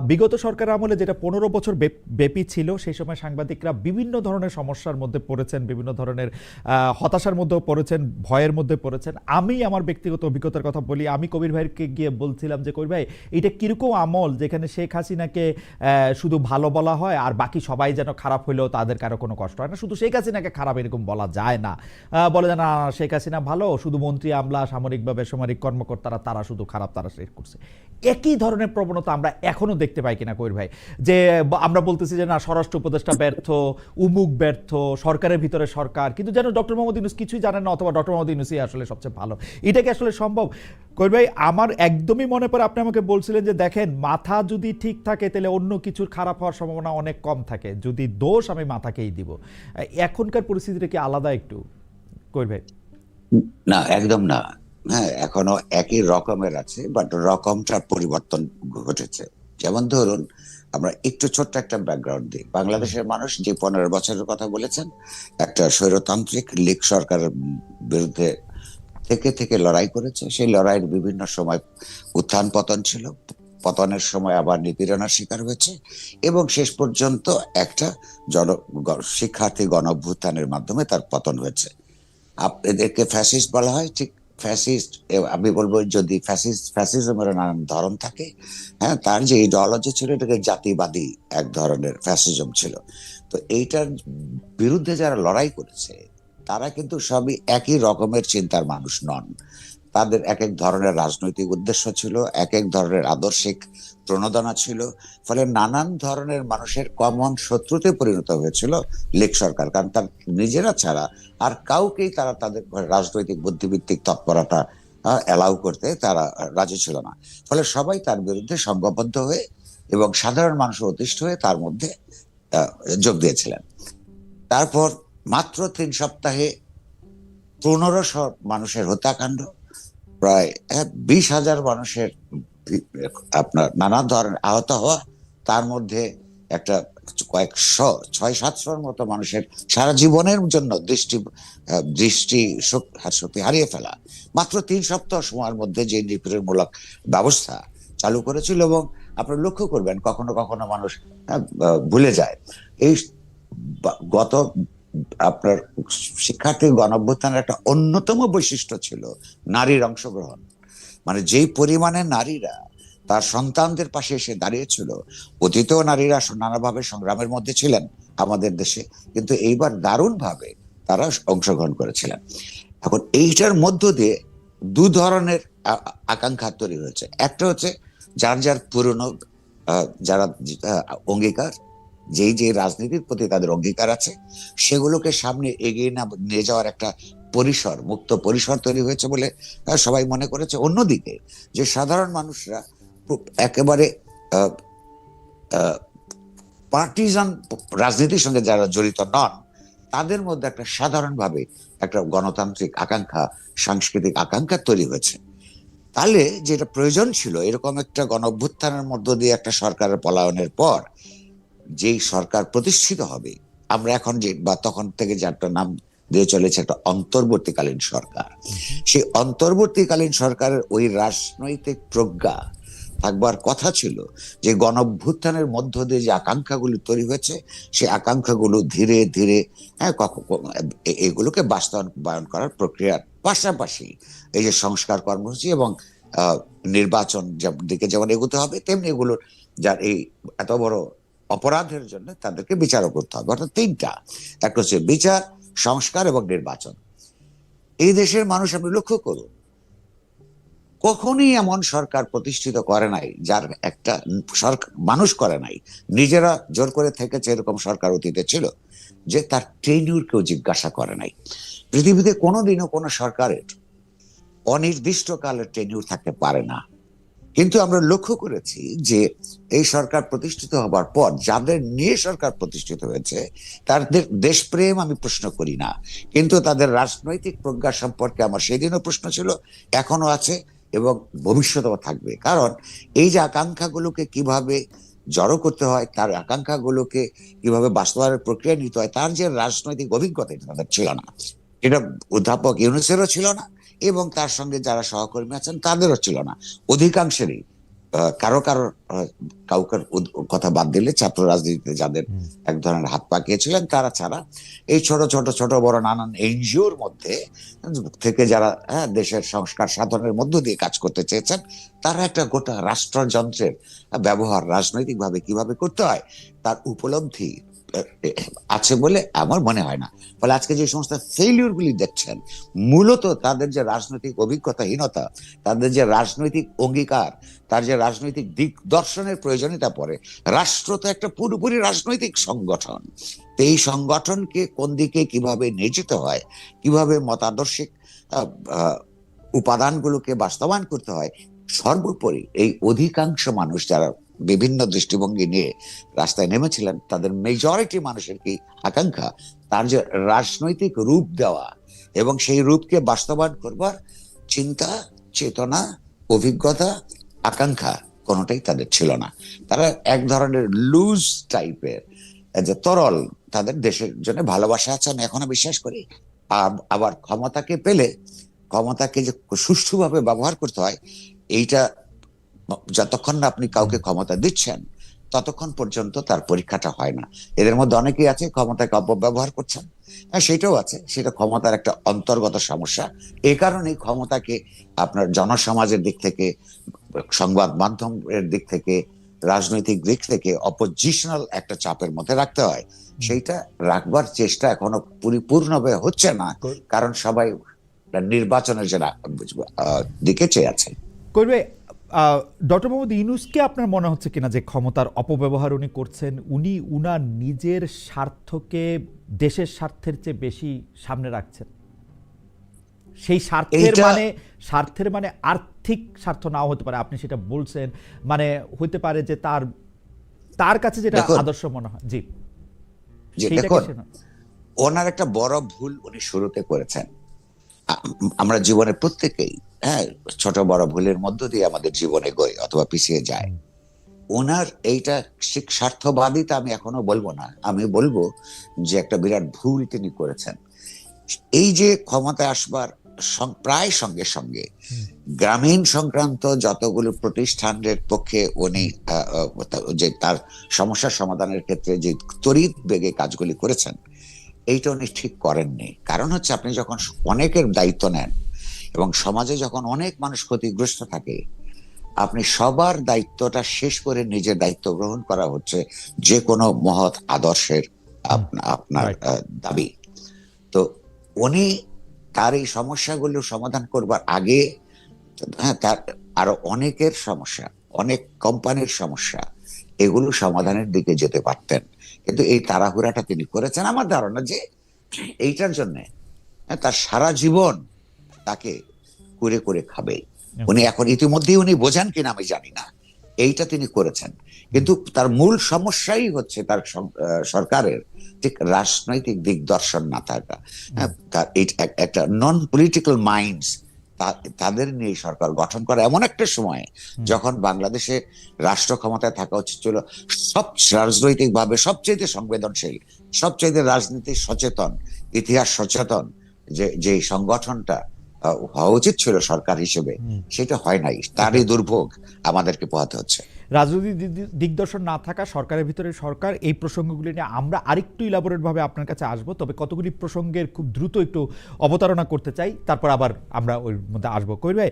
বিগত সরকার আমলে যেটা 15 বছর ব্যাপী ছিল, সেই সময় সাংবাদিকরা বিভিন্ন ধরনের সমস্যার মধ্যে পড়েছেন, বিভিন্ন ধরনের হতাশার মধ্যেও পড়েছেন, ভয়ের মধ্যে পড়েছেন। আমি আমার ব্যক্তিগত অভিজ্ঞতার কথা বলি। আমি কবির ভাইকে গিয়ে বলছিলাম যে, কবির ভাই, এটা কিরকম আমল যেখানে শেখ হাসিনাকে শুধু ভালো বলা হয় আর বাকি সবাই যেন খারাপ হইলেও তাদের কারো কোনো কষ্ট হয় না, শুধু শেখ হাসিনাকে খারাপ এরকম বলা যায় না। বলে যে না, শেখ হাসিনা ভালো, শুধু মন্ত্রী আমলা সামরিক বা বেসামরিক কর্মকর্তারা তারা শুধু খারাপ, তারা শেখ করছে। একই ধরনের প্রবণতা আমরা এখনো দেখতে পাই কিনা কবির ভাই? যে আমরা বলতেছি যে না, স্বরাষ্ট্র উপদেষ্টা ব্যর্থ, উমুক ব্যর্থ, সরকারের ভিতরে সরকার, কিন্তু যেন ডক্টর মোহাম্মদ ইউনূস কিছুই জানেন না, অথবা ডক্টর মোহাম্মদ ইউনূসই আসলে সবচেয়ে ভালো। এটা কি আসলে সম্ভব? কবির ভাই, আমার একদমই মনে পড়ে আপনি আমাকে বলছিলেন যে দেখেন, মাথা যদি ঠিক থাকে তাহলে অন্য কিছুর খারাপ হওয়ার সম্ভাবনা অনেক কম থাকে, যদি দোষ আমি মাথাকেই দিব। এখনকার পরিস্থিতিটা কি আলাদা একটু কবির ভাই? না, একদম না। হ্যাঁ, এখনো একই রকমের আছে, বাট রকমটার পরিবর্তন ঘটেছে। যেমন ধরুন, আমরা একটু ছোট্ট একটা ব্যাকগ্রাউন্ড দিই। বাংলাদেশের মানুষ যে 15 বছরের কথা বলেছেন, একটা স্বৈরতান্ত্রিক লীগ সরকারের বিরুদ্ধে থেকে থেকে লড়াই করেছে। সেই লড়াইয়ের বিভিন্ন সময় উত্থান পতন ছিল, পতনের সময় আবার নিপীড়নের শিকার হয়েছে, এবং শেষ পর্যন্ত একটা জন শিক্ষার্থী গণ অভ্যুত্থানের মাধ্যমে তার পতন হয়েছে। এদেরকে ফ্যাসিস্ট বলা হয়, ঠিক ফ্যাসিস্ট। আমি বলবো, যদি ফ্যাসিজমের নানান ধরন থাকে, হ্যাঁ, তার যে ইডিওলজি ছিল, এটাকে জাতিবাদী এক ধরনের ফ্যাসিজম ছিল। তো এইটার বিরুদ্ধে যারা লড়াই করেছে, তারা কিন্তু সবই একই রকমের চিন্তার মানুষ নন। তাদের এক এক ধরনের রাজনৈতিক উদ্দেশ্য ছিল, এক এক ধরনের আদর্শিক প্রণোদনা ছিল। ফলে নানান ধরনের মানুষের কমন শত্রুতে পরিণত হয়েছিল লীগ সরকার, কারণ তার নিজেরা ছাড়া আর কাউকেই তারা তাদের রাজনৈতিক বুদ্ধিভিত্তিক তৎপরতা অ্যালাউ করতে তারা রাজি ছিল না। ফলে সবাই তার বিরুদ্ধে সংঘবদ্ধ হয়ে এবং সাধারণ মানুষ অতিষ্ঠ হয়ে তার মধ্যে যোগ দিয়েছিলেন। তারপর মাত্র 3 সপ্তাহে 1500 মানুষের হত্যাকাণ্ড, প্রায় 20,000 মানুষের আপনার নানা ধরনের আহত হওয়া, তার মধ্যে একটা কয়েকশো 600-700-র মতো মানুষের সারা জীবনের জন্য দৃষ্টি শক্তি হারিয়ে ফেলা, মাত্র 3 সপ্তাহ সময়ের মধ্যে যে নিপীড়নমূলক ব্যবস্থা চালু করেছিল। এবং আপনারা লক্ষ্য করবেন, কখনো কখনো মানুষ ভুলে যায়, এই গত আপনার শিক্ষার্থী গণঅভ্যুত্থানের একটা অন্যতম বৈশিষ্ট্য ছিল নারীর অংশগ্রহণ। মানে যেই পরিমাণে নারীরা তার সন্তানদের পাশে এসে দাঁড়িয়েছিল, অতীতেও নারীরা নানাভাবে সংগ্রামের মধ্যে ছিলেন আমাদের দেশে, কিন্তু এইবার দারুণ ভাবে তারা অংশগ্রহণ করেছিলেন। এখন এইটার মধ্য দিয়ে দু ধরনের আকাঙ্ক্ষা তৈরি হয়েছে। একটা হচ্ছে যার যার পুরনো যারা অঙ্গীকার, যেই যে রাজনীতির প্রতি তাদের অঙ্গীকার আছে, সেগুলোকে সামনে এগিয়ে নিয়ে যাওয়ার একটা পরিসর, মুক্ত পরিসর তৈরি হয়েছে বলে সবাই মনে করেছে। অন্যদিকে যে সাধারণ মানুষরা একেবারে পার্টিজান রাজনীতির সঙ্গে যারা জড়িত নন, তাদের মধ্যে একটা সাধারণভাবে একটা গণতান্ত্রিক আকাঙ্ক্ষা, সাংস্কৃতিক আকাঙ্ক্ষা তৈরি হয়েছে। তাহলে যেটা প্রয়োজন ছিল, এরকম একটা গণঅভ্যুত্থানের মধ্য দিয়ে একটা সরকারের পলায়নের পর যেই সরকার প্রতিষ্ঠিত হবে, আমরা এখন যে বা তখন থেকে যে একটা নাম দিয়ে চলেছে একটা অন্তর্বর্তীকালীন সরকার, সেই অন্তর্বর্তীকালীন সরকারের ওই রাজনৈতিক প্রজ্ঞা থাকবার কথা ছিল যে গণঅভ্যুত্থানের মধ্য দিয়ে যে আকাঙ্ক্ষাগুলো তৈরি হয়েছে, সেই আকাঙ্ক্ষাগুলো ধীরে ধীরে এগুলোকে বাস্তবায়ন করার প্রক্রিয়ার পাশাপাশি এই যে সংস্কার কর্মসূচি এবং নির্বাচন দিকে যেমন এগোতে হবে, তেমনি এগুলোর যার এই এত বড় অপরাধের জন্য তাদেরকে বিচারও করতে হবে। অর্থাৎ তিনটা, একটা হচ্ছে বিচার, সংস্কার এবং নির্বাচন। এই দেশের মানুষ, আপনি লক্ষ্য করুন, কখনই এমন সরকার প্রতিষ্ঠিত করে নাই, যার একটা সরকার মানুষ করে নাই, নিজেরা জোর করে থেকেছে এরকম সরকার অতীতে ছিল, যে তার টেনিউর কেউ জিজ্ঞাসা করে নাই। পৃথিবীতে কোনোদিনও কোনো সরকারের অনির্দিষ্টকালের টেনিউর থাকতে পারে না। কিন্তু আমরা লক্ষ্য করেছি যে এই সরকার প্রতিষ্ঠিত হবার পর যাদের নিয়ে সরকার প্রতিষ্ঠিত হয়েছে, তাদের দেশপ্রেম আমি প্রশ্ন করি না, কিন্তু তাদের রাজনৈতিক প্রজ্ঞা সম্পর্কে আমার সেদিনও প্রশ্ন ছিল, এখনো আছে এবং ভবিষ্যতেও থাকবে। কারণ এই যে আকাঙ্ক্ষাগুলোকে কিভাবে জড়ো করতে হয়, তার আকাঙ্ক্ষাগুলোকে কিভাবে বাস্তবায়নের প্রক্রিয়া নিতে হয়, তার যে রাজনৈতিক অভিজ্ঞতা, এটা তাদের ছিল না। এটা অধ্যাপক ইউনূসেরও ছিল না, এবং তার সঙ্গে যারা সহকর্মী আছেন তাদেরও ছিল না, অধিকাংশেরই। কারো কারো কাউকে কথা বাদ দিলে ছাত্র রাজনীতিতে যাদের এক ধরনের হাত পাকিয়েছিলেন তারা ছাড়া এই ছোট ছোট ছোট বড় নানান এনজিওর মধ্যে থেকে যারা দেশের সংস্কার সাধনের মধ্য দিয়ে কাজ করতে চেয়েছেন, তারা একটা গোটা রাষ্ট্রযন্ত্রের ব্যবহার রাজনৈতিক ভাবে কিভাবে করতে হয় তার উপলব্ধি আছে বলে আমার মনে হয় না। ফলে আজকে যে সমস্ত ফেলিউর গুলি দেখছেন, মূলত তাদের যে রাজনৈতিক অভিজ্ঞতাহীনতা, তাদের যে রাজনৈতিক অঙ্গীকার, তার যে রাজনৈতিক দিক দর্শনের প্রয়োজনীয়তা পড়ে। রাষ্ট্র তো একটা পুরোপুরি রাজনৈতিক সংগঠন, তো এই সংগঠনকে কোন দিকে কিভাবে নিয়ে যেতে হয়, কিভাবে মতাদর্শিক উপাদানগুলোকে বাস্তবায়ন করতে হয়, সর্বোপরি এই অধিকাংশ মানুষ যারা বিভিন্ন দৃষ্টিভঙ্গি নিয়ে রাস্তায় নেমেছিলেন, তাদের মেজরিটি মানুষের কি আকাঙ্ক্ষা তার যে রাজনৈতিক রূপ দেওয়া এবং সেই রূপকে বাস্তবায়ন করবার চিন্তা, চেতনা, অভিজ্ঞতা, আকাঙ্ক্ষা কোনোটাই তাদের ছিল না। তারা এক ধরনের লুজ টাইপের, যে তরল, তাদের দেশের জন্য ভালোবাসা আছে আমি এখনো বিশ্বাস করি। আবার ক্ষমতাকে পেলে ক্ষমতাকে যে সুষ্ঠুভাবে ব্যবহার করতে হয়, এইটা যতক্ষণ না আপনি কাউকে ক্ষমতা দিচ্ছেন ততক্ষণ পর্যন্ত তার পরীক্ষাটা হয় না। এদের মধ্যে অনেকেই আছে ক্ষমতাকে অপব্যবহার করছেন, সেটাও আছে, সেটা ক্ষমতার একটা অন্তর্গত সমস্যা। এই কারণেই ক্ষমতাকে আপনার জনসমাজের দিক থেকে, সংবাদ মাধ্যমের দিক থেকে, রাজনৈতিক দিক থেকে অপোজিশনাল একটা চাপের মধ্যে রাখতে হয়। সেইটা রাখবার চেষ্টা এখনো পরিপূর্ণভাবে হচ্ছে না, কারণ সবাই নির্বাচনের যে দিকে চেয়ে আছে। করবে ডক্টর মোহাম্মদ ইউনূসকে আপনার মনে হচ্ছে কিনা যে ক্ষমতার অপব্যবহার উনি করছেন, উনি উনার নিজের স্বার্থকে দেশের স্বার্থের চেয়ে বেশি সামনে রাখছেন? সেই স্বার্থের মানে আর্থিক স্বার্থ নাও হতে পারে, আপনি সেটা বলছেন, মানে হতে পারে যে তার কাছে যেটা আদর্শ মনে হয়। জি, দেখুন, ওনার একটা বড় ভুল উনি শুরুতে করেছেন। আমরা জীবনে প্রত্যেকেই ছোট বড় ভুলের মধ্য দিয়ে আমাদের জীবনে গই অথবা পিছিয়ে যায়। ওনার এইটা স্বার্থবাদিতা আমি এখনো বলবো না, আমি বলবো যে একটা বিরাট ভুল তিনি করেছেন। এই যে ক্ষমতায় আসবার প্রায় সঙ্গে সঙ্গে গ্রামীণ সংক্রান্ত যতগুলো প্রতিষ্ঠানের পক্ষে উনি যে তার সমস্যার সমাধানের ক্ষেত্রে যে তড়িৎ বেগে কাজগুলি করেছেন, এইটা উনি ঠিক করেননি। কারণ হচ্ছে আপনি যখন অনেকের দায়িত্ব নেন এবং সমাজে যখন অনেক মানুষ ক্ষতিগ্রস্ত থাকে, আপনি সবার দায়িত্বটা শেষ করে নিজের দায়িত্ব গ্রহণ করা হচ্ছে যে কোনো মহৎ আদর্শের আপনার দাবি। তো উনি তার এই সমস্যাগুলো সমাধান করবার আগে তার আরো অনেকের সমস্যা, অনেক কোম্পানির সমস্যা, এগুলো সমাধানের দিকে যেতে পারতেন, কিন্তু এই তাড়াহুড়াটা তিনি করেছেন। আমার ধারণা যে এইটার জন্য তার সারা জীবন তাকে করে করে খাবে। উনি এখন ইতিমধ্যেই উনি বোঝেন কিনা আমি জানি না, এইটা তিনি করেছেন। কিন্তু তার মূল সমস্যাই হচ্ছে তার সরকারের ঠিক রাজনৈতিক দিকদর্শন না থাকা। তার একটা নন পলিটিক্যাল মাইন্ডস, তাদের নিয়ে সরকার গঠন করা এমন একটা সময় যখন বাংলাদেশে রাষ্ট্র ক্ষমতায় থাকা উচিত ছিল সব রাজনৈতিক ভাবে সবচেয়ে সংবেদনশীল, সবচেয়ে রাজনীতি সচেতন, ইতিহাস সচেতন যে সংগঠনটা হওয়া উচিত ছিল সরকার হিসেবে, সেটা হয় নাই। তারই দুর্ভোগ আমাদেরকে পোহাতে হচ্ছে। রাজনৈতিক দিগদর্শন না থাকা, সরকারের ভিতরে সরকার, এই প্রসঙ্গগুলি নিয়ে আমরা আরেকটু ইলাবোরেট ভাবে আপনার কাছে আসবো, তবে কতগুলি প্রসঙ্গের খুব দ্রুত একটু অবতারণা করতে চাই, তারপর আবার আমরা ওই মধ্যে আসবো। কবির ভাই,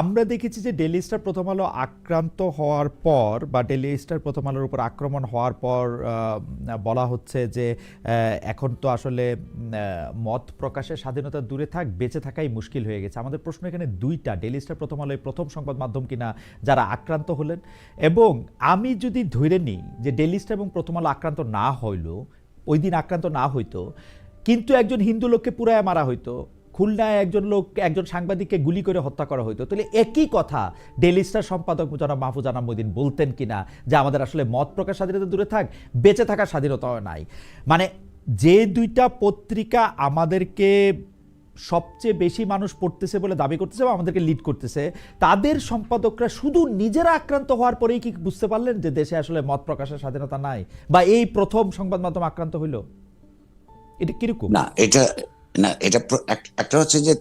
আমরা দেখেছি যে ডেইলি স্টার প্রথম আলো আক্রান্ত হওয়ার পর বা ডেইলি স্টার প্রথম আলোর উপর আক্রমণ হওয়ার পর বলা হচ্ছে যে এখন তো আসলে মত প্রকাশের স্বাধীনতা দূরে থাক, বেঁচে থাকাই মুশকিল হয়ে গেছে। আমাদের প্রশ্ন এখানে দুইটা, ডেইলি স্টার প্রথম আলো প্রথম সংবাদ মাধ্যম কিনা যারা আক্রান্ত হলেন, এবং আমি যদি ধরে নিই যে ডেইলি স্টার এবং প্রথম আলো আক্রান্ত না হইল, ওই দিন আক্রান্ত না হইতো, কিন্তু একজন হিন্দু লোককে পুরায় মারা হইতো, খুলনায় একজন সাংবাদিককে গুলি করে হত্যা করা হইতো, তাহলে একই কথা ডেইলি স্টার সম্পাদক জনাব মাহফুজ আনাম মঈদিন বলতেন কিনা যে আমাদের আসলে মত প্রকাশ স্বাধীনতা দূরে থাক, বেঁচে থাকার স্বাধীনতাও নাই? মানে যে দুইটা পত্রিকা আমাদেরকে সবচেয়ে বেশি মানুষ পড়তেছে বলে দাবি করতেছে বা আমাদেরকে লিড করতেছে, তাদের সম্পাদকরা শুধু নিজেরা আক্রান্ত হওয়ার পরেই কি বুঝতে পারলেন যে দেশে আসলে মত প্রকাশের স্বাধীনতা নাই, বা এই প্রথম সংবাদ মাধ্যম আক্রান্ত হইল? এটা কিরকম? না, এটা না, এটা একটা হচ্ছে যে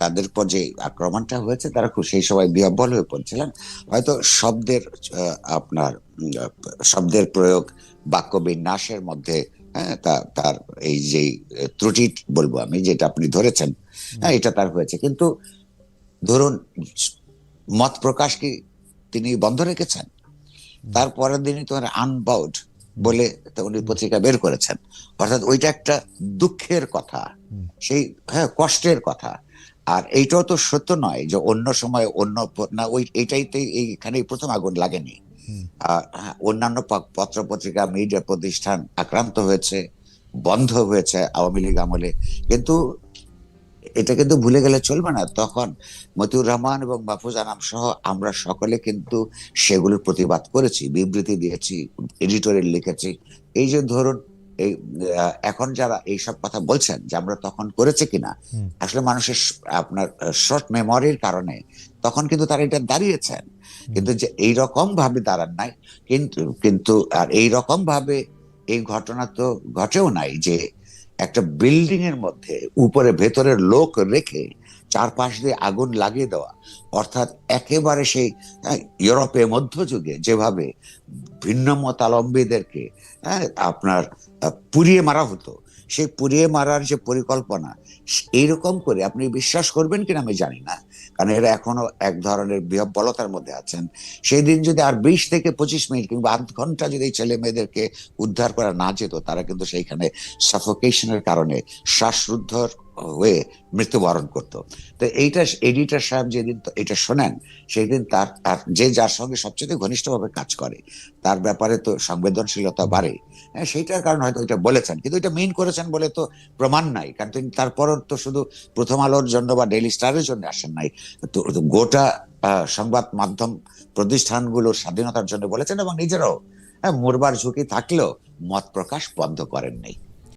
তাদের পর যে আক্রমণটা হয়েছে, তারা খুব সেই সময় বিহ্বল হয়ে পড়ছিলেন। হয়তো শব্দের আপনার শব্দের প্রয়োগ, বাক্য বিন্যাসের মধ্যে, হ্যাঁ, তার এই যে ত্রুটি বলবো আমি, যেটা আপনি ধরেছেন, হ্যাঁ, এটা তার হয়েছে। কিন্তু ধরুন, মত প্রকাশ কি তিনি বন্ধ রেখেছেন? তারপরের দিনই তো আনবাউড বলে তো উনি পত্রিকা বের করেছেন। অর্থাৎ ওইটা একটা দুঃখের কথা, সেই, হ্যাঁ, কষ্টের কথা। আর এইটাও তো সত্য নয় যে অন্য সময় অন্য না, ওই এইটাইতে এইখানে প্রথম আগুন লাগেনি। আর হ্যাঁ, অন্যান্য পত্র পত্রিকা, মিডিয়া প্রতিষ্ঠান আক্রান্ত হয়েছে, বন্ধ হয়েছে আওয়ামী লীগ আমলে। কিন্তু এটা কিন্তু ভুলে গেলে চলবে না, তখন মতিউর রহমান এবং মাহফুজ আনাম সহ আমরা সকলে কিন্তু সেগুলোর প্রতিবাদ করেছি, বিবৃতি দিয়েছি, এডিটোরিয়াল লিখেছি। এই যে ধরুন, এই এখন যারা এইসব কথা বলছেন যে আমরা তখন করেছি কিনা, আসলে মানুষের আপনার শর্ট মেমোরির কারণে তখন কিন্তু তারা এটা দাঁড়িয়েছেন, কিন্তু যে এইরকম ভাবে দাঁড়ান নাই। কিন্তু কিন্তু আর এইরকম ভাবে এই ঘটনা তো ঘটেও নাই যে একটা বিল্ডিং এর মধ্যে উপরে ভেতরের লোক রেখে চারপাশ দিয়ে আগুন লাগিয়ে দেওয়া। অর্থাৎ একেবারে সেই ইউরোপে মধ্যযুগে যেভাবে ভিন্ন মতাবলম্বীদেরকে, হ্যাঁ, আপনার পুড়িয়ে মারা হতো, সেই পুড়িয়ে মারার যে পরিকল্পনা, এইরকম করে আপনি বিশ্বাস করবেন কিনা আমি জানি না, কারণ এরা এখনো এক ধরনের বিহ্বলতার মধ্যে আছেন। সেই দিন যদি আর 20 থেকে 25 মিনিট কিংবা আধ ঘন্টা যদি এই ছেলে মেয়েদেরকে উদ্ধার করা না যেত, তারা কিন্তু সেইখানে সাফোকেশনের কারণে শ্বাসরুদ্ধ হয়ে মৃত্যুবরণ করতো। তো এইটা এডিটর সাহেব যেদিন এটা শোনেন, সেই দিন তার যে যার সঙ্গে সবচেয়ে ঘনিষ্ঠভাবে কাজ করে তার ব্যাপারে তো সংবেদনশীলতা বাড়ে। হ্যাঁ, সেইটার কারণে হয়তো এটা বলেছেন, কিন্তু এটা মিন করেছেন বলে তো প্রমাণ নাই, কারণ তিনি তারপরও তো শুধু প্রথম আলোর জন্য বা ডেইলি স্টারের জন্য আসেন নাই, তো গোটা সংবাদ মাধ্যম প্রতিষ্ঠানগুলোর স্বাধীনতার জন্য বলেছেন, এবং নিজেরাও, হ্যাঁ, মরবার ঝুঁকি থাকলেও মত প্রকাশ বন্ধ করেন নাই।